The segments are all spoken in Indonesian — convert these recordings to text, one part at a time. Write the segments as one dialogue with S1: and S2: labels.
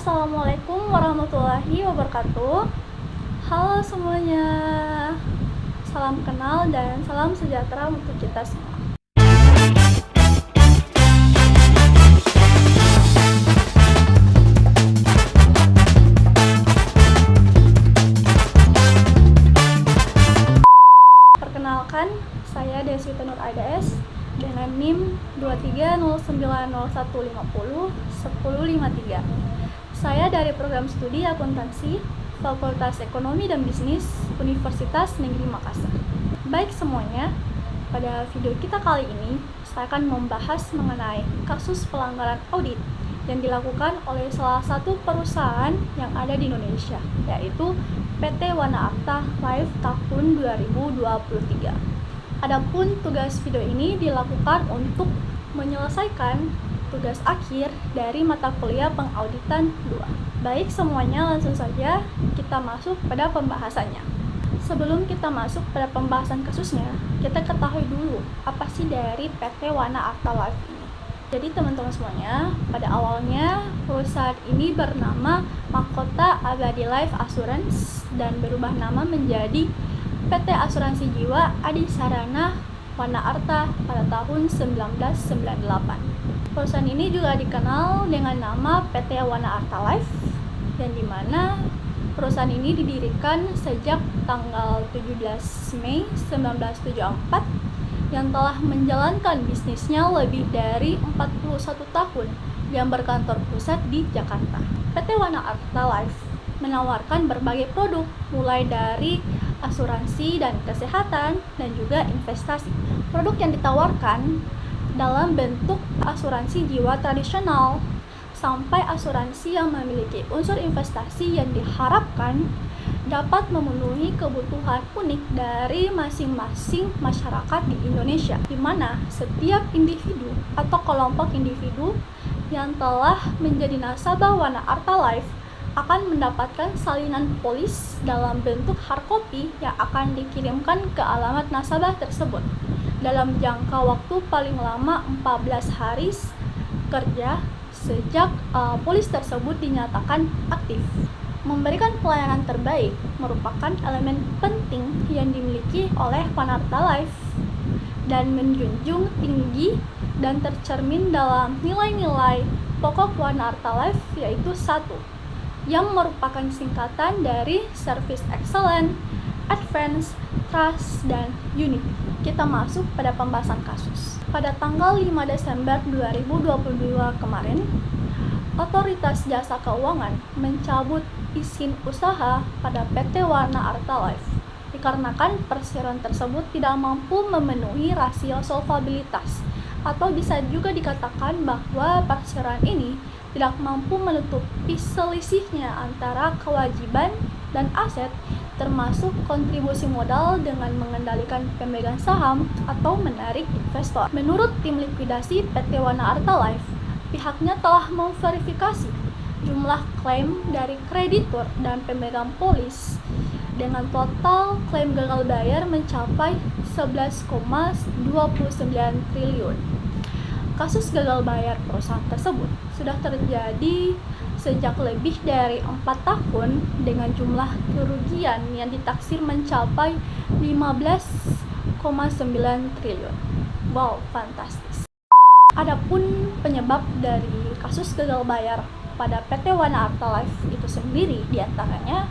S1: Assalamualaikum warahmatullahi wabarakatuh. Halo semuanya, salam kenal dan salam sejahtera untuk kita semua. Perkenalkan, saya Deswita Nur Aidas dengan NIM 230901501053. Saya dari program studi akuntansi Fakultas Ekonomi dan Bisnis Universitas Negeri Makassar. Baik semuanya, pada video kita kali ini saya akan membahas mengenai kasus pelanggaran audit yang dilakukan oleh salah satu perusahaan yang ada di Indonesia, yaitu PT Wana Arta Life tahun 2023. Adapun tugas video ini dilakukan untuk menyelesaikan tugas akhir dari mata kuliah pengauditan 2. Baik semuanya, langsung saja kita masuk pada pembahasannya. Sebelum kita masuk pada pembahasan kasusnya, kita ketahui dulu apa sih dari PT Wana Arta Life ini. Jadi teman-teman semuanya, pada awalnya perusahaan ini bernama Mahkota Abadi Life Assurance dan berubah nama menjadi PT Asuransi Jiwa Adi Sarana Wana Arta pada tahun 1998. Perusahaan ini juga dikenal dengan nama PT Wana Arta Life, dan dimana perusahaan ini didirikan sejak tanggal 17 Mei 1974 yang telah menjalankan bisnisnya lebih dari 41 tahun yang berkantor pusat di Jakarta. PT Wana Arta Life menawarkan berbagai produk mulai dari asuransi dan kesehatan dan juga investasi. Produk yang ditawarkan dalam bentuk asuransi jiwa tradisional sampai asuransi yang memiliki unsur investasi yang diharapkan dapat memenuhi kebutuhan unik dari masing-masing masyarakat di Indonesia, di mana setiap individu atau kelompok individu yang telah menjadi nasabah Wana Arta Life akan mendapatkan salinan polis dalam bentuk hard copy yang akan dikirimkan ke alamat nasabah tersebut dalam jangka waktu paling lama 14 hari kerja sejak polis tersebut dinyatakan aktif. Memberikan pelayanan terbaik merupakan elemen penting yang dimiliki oleh Wana Arta Life dan menjunjung tinggi dan tercermin dalam nilai-nilai pokok Wana Arta Life, yaitu 1, yang merupakan singkatan dari Service Excellent, Advance, Trust, dan Unity. Kita masuk pada pembahasan kasus. Pada tanggal 5 Desember 2022 kemarin, Otoritas Jasa Keuangan mencabut izin usaha pada PT Wana Arta Life dikarenakan perseroan tersebut tidak mampu memenuhi rasio solvabilitas, atau bisa juga dikatakan bahwa perseroan ini tidak mampu menutupi selisihnya antara kewajiban dan aset, termasuk kontribusi modal dengan mengendalikan pemegang saham atau menarik investor. Menurut tim likuidasi PT Wana Arta Life, pihaknya telah memverifikasi jumlah klaim dari kreditur dan pemegang polis dengan total klaim gagal bayar mencapai 11,29 triliun. Kasus gagal bayar perusahaan tersebut sudah terjadi sejak lebih dari 4 tahun dengan jumlah kerugian yang ditaksir mencapai 15,9 triliun. Wow, fantastis. Adapun penyebab dari kasus gagal bayar pada PT Wana Arta Life itu sendiri diantaranya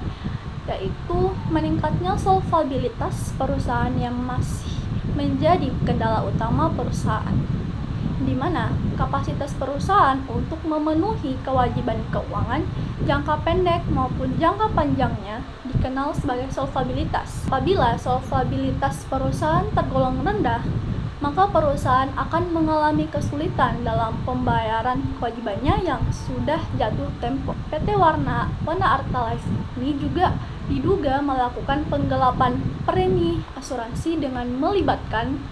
S1: yaitu meningkatnya solvabilitas perusahaan yang masih menjadi kendala utama perusahaan, di mana kapasitas perusahaan untuk memenuhi kewajiban keuangan jangka pendek maupun jangka panjangnya dikenal sebagai solvabilitas. Apabila solvabilitas perusahaan tergolong rendah, maka perusahaan akan mengalami kesulitan dalam pembayaran kewajibannya yang sudah jatuh tempo. PT Wana Arta Life ini juga diduga melakukan penggelapan premi asuransi dengan melibatkan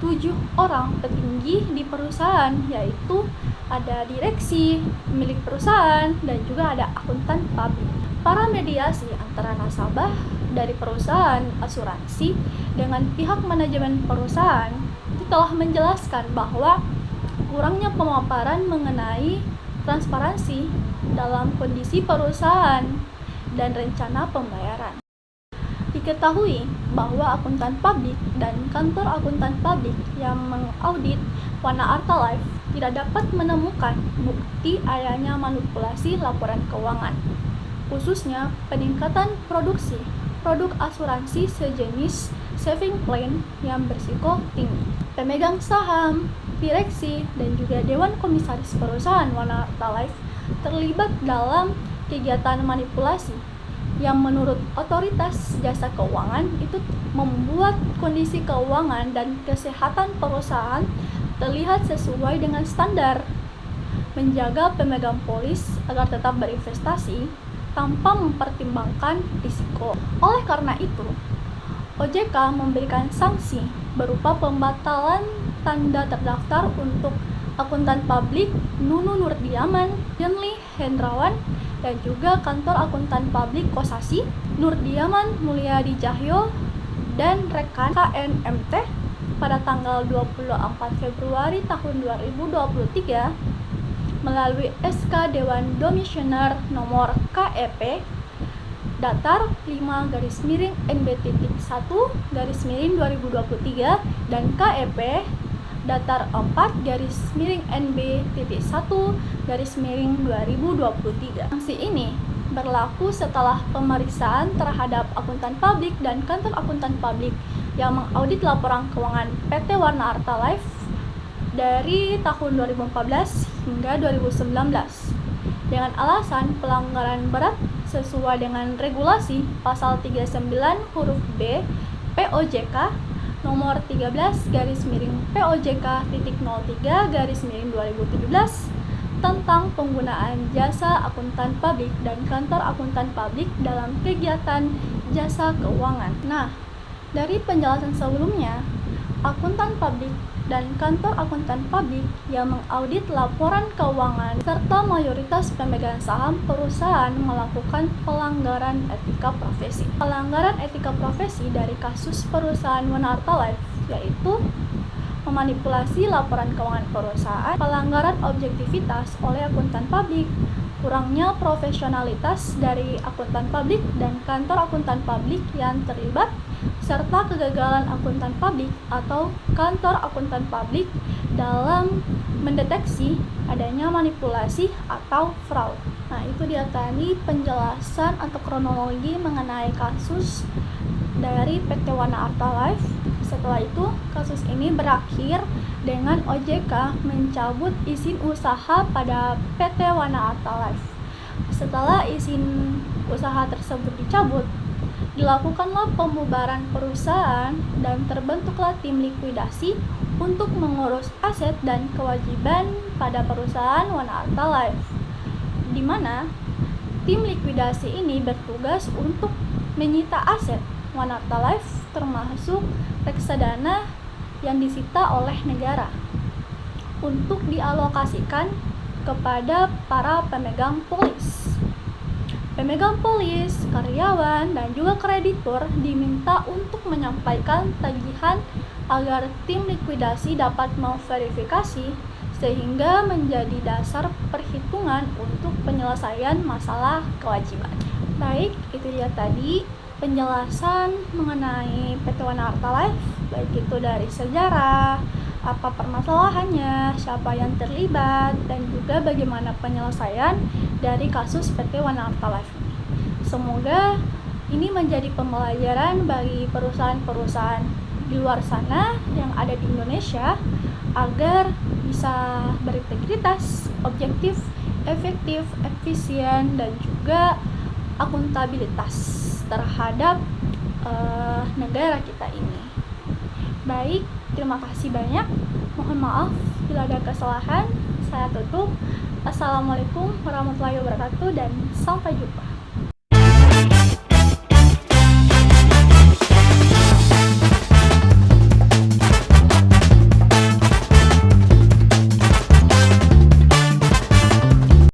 S1: 7 orang petinggi di perusahaan, yaitu ada direksi, pemilik perusahaan, dan juga ada akuntan publik. Para mediasi antara nasabah dari perusahaan asuransi dengan pihak manajemen perusahaan itu telah menjelaskan bahwa kurangnya pemaparan mengenai transparansi dalam kondisi perusahaan dan rencana pembayaran. Diketahui bahwa akuntan publik dan kantor akuntan publik yang mengaudit Wana Arta Life tidak dapat menemukan bukti adanya manipulasi laporan keuangan, khususnya peningkatan produksi produk asuransi sejenis saving plan yang berisiko tinggi. Pemegang saham, direksi, dan juga dewan komisaris perusahaan Wana Arta Life terlibat dalam kegiatan manipulasi yang menurut otoritas jasa keuangan itu membuat kondisi keuangan dan kesehatan perusahaan terlihat sesuai dengan standar, menjaga pemegang polis agar tetap berinvestasi tanpa mempertimbangkan risiko. Oleh karena itu, OJK memberikan sanksi berupa pembatalan tanda terdaftar untuk akuntan publik Nunu Nurdiaman, Yunli Hendrawan, dan juga kantor akuntan publik Kosasi, Nurdiaman Mulyadi Cahyo, dan rekan KNMT pada tanggal 24 Februari tahun 2023 melalui SK Dewan Komisioner nomor KEP datar 5-NB.1-2023 dan KEP datar 4-NB.1-2023. Sanksi ini berlaku setelah pemeriksaan terhadap akuntan publik dan kantor akuntan publik yang mengaudit laporan keuangan PT Wana Arta Life dari tahun 2014 hingga 2019 dengan alasan pelanggaran berat sesuai dengan regulasi pasal 39 huruf B POJK nomor 13/POJK.03/2017 tentang penggunaan jasa akuntan publik dan kantor akuntan publik dalam kegiatan jasa keuangan. Nah, dari penjelasan sebelumnya, akuntan publik dan kantor akuntan publik yang mengaudit laporan keuangan serta mayoritas pemegang saham perusahaan melakukan pelanggaran etika profesi. Pelanggaran etika profesi dari kasus perusahaan Wana Arta Life yaitu memanipulasi laporan keuangan perusahaan, pelanggaran objektivitas oleh akuntan publik, kurangnya profesionalitas dari akuntan publik dan kantor akuntan publik yang terlibat, serta kegagalan akuntan publik atau kantor akuntan publik dalam mendeteksi adanya manipulasi atau fraud. Nah, itu dia tadi penjelasan atau kronologi mengenai kasus dari PT Wana Arta Life. Setelah itu, kasus ini berakhir dengan OJK mencabut izin usaha pada PT Wana Arta Life. Setelah izin usaha tersebut dicabut, dilakukanlah pembubaran perusahaan dan terbentuklah tim likuidasi untuk mengurus aset dan kewajiban pada perusahaan Wana Arta Life, di mana tim likuidasi ini bertugas untuk menyita aset Wana Arta Life termasuk reksadana yang disita oleh negara untuk dialokasikan kepada para pemegang polis. Pemegang polis, karyawan, dan juga kreditur diminta untuk menyampaikan tagihan agar tim likuidasi dapat memverifikasi sehingga menjadi dasar perhitungan untuk penyelesaian masalah kewajiban. Baik, itu dia tadi penjelasan mengenai PT Wana Arta Life, baik itu dari sejarah, apa permasalahannya, siapa yang terlibat, dan juga bagaimana penyelesaian dari kasus PT Wana Arta Life ini. Semoga ini menjadi pembelajaran bagi perusahaan-perusahaan di luar sana yang ada di Indonesia agar bisa berintegritas, objektif, efektif, efisien, dan juga akuntabilitas terhadap negara kita ini. Baik, terima kasih banyak. Mohon maaf bila ada kesalahan. Saya tutup. Assalamualaikum warahmatullahi wabarakatuh dan sampai jumpa.